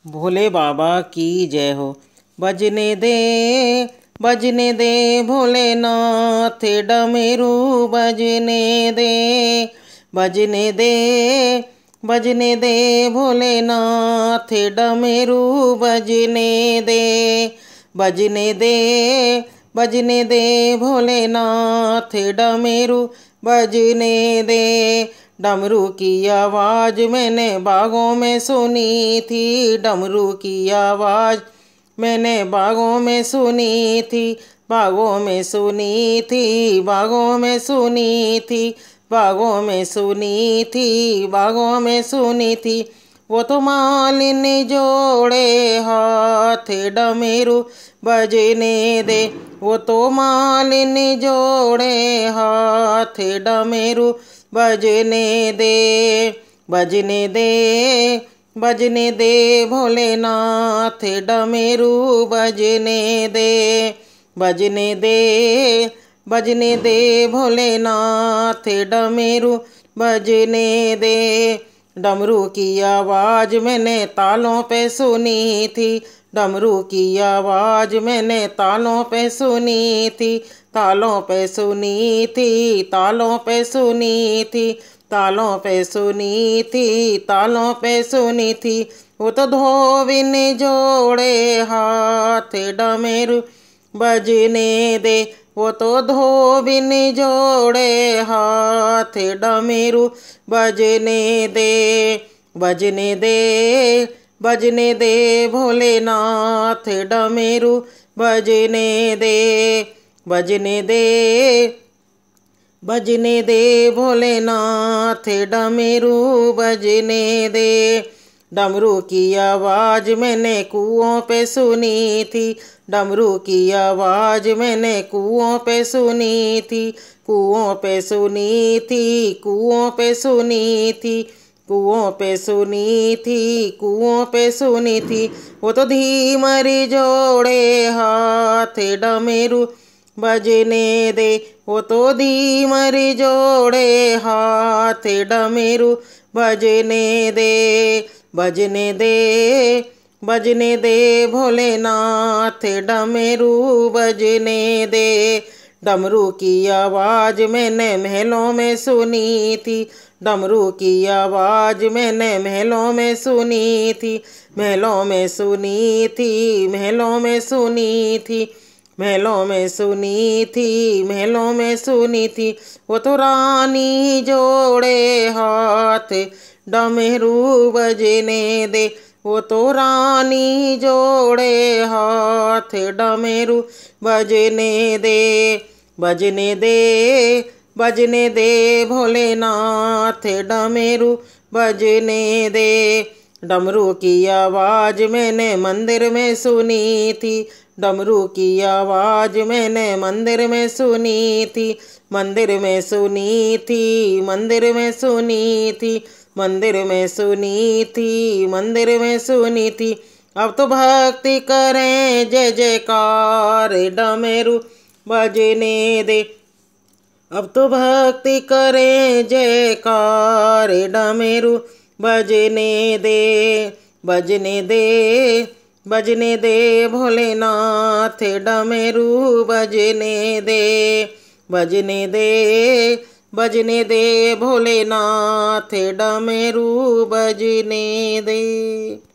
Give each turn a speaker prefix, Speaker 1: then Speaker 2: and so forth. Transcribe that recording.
Speaker 1: भोले बाबा की जय हो। बजने दे भोलेनाथ डमरू बजने दे, बजने दे भोलेनाथ डमरू बजने दे, बजने दे भोलेनाथ डमरू बजने दे। डमरू की आवाज़ मैंने बागों में सुनी थी, डमरू की आवाज़ मैंने बागों में सुनी थी, बागों में सुनी थी, बागों में सुनी थी, बागों में सुनी थी, बागों में सुनी थी। वो तो मालिन जोड़े हाथ डमरू बजने दे, वो तो मालिन जोड़े हाथ डमरू बजने दे, बजने दे भोलेनाथ डमरू बजने दे, बजने दे भोलेनाथ डमरू बजने दे। डमरू की आवाज़ मैंने तालों पे सुनी थी, डमरू की आवाज़ मैंने तालों पे सुनी थी, तालों पे सुनी थी, तालों पे सुनी थी, तालों पे सुनी थी, तालों पे सुनी थी। वो तो धोबिन जोड़े हाथ डमरू बजने दे, वो तो धोबिन जोड़े हाथ डमरू बजने दे, बजने दे भोलेनाथ डमरू बजने दे, बजने दे भोलेनाथ डमरू बजने दे। डमरू की आवाज़ मैंने कुओं पे सुनी थी, डमरू की आवाज़ मैंने कुओं पे सुनी थी, कुओं पे सुनी थी, कुओं पे सुनी थी, कुओं पे सुनी थी, कुओं पे सुनी थी। वो तो धीमरी जोड़े हाथ डमरू बजने दे, वो तो धीमरी जोड़े हाथ डमरू बजने दे, बजने दे भोलेनाथ डमरू बजने दे। डमरू की आवाज़ मैंने महलों में सुनी थी, डमरू की आवाज़ मैंने महलों में सुनी थी, महलों में सुनी थी, महलों में सुनी थी, महलों में सुनी थी, महलों में सुनी थी। वो तो रानी जोड़े हाथ डमरू बजने दे, वो तो रानी जोड़े हाथ डमरू बजने दे, बजने दे भोलेनाथ डमरू बजने दे। डमरू की आवाज़ मैंने मंदिर में सुनी थी, डमरू की आवाज़ मैंने मंदिर में सुनी थी, मंदिर में सुनी थी, मंदिर में सुनी थी, मंदिर में सुनी थी, मंदिर में सुनी थी। अब तो भक्ति करें जय जयकार डमरू बजने दे, अब तो भक्ति करें जयकार डमरू बजने दे, बजने दे भोलेनाथ डमरू बजने दे, बजने दे भोलेनाथ डमरू बजने दे।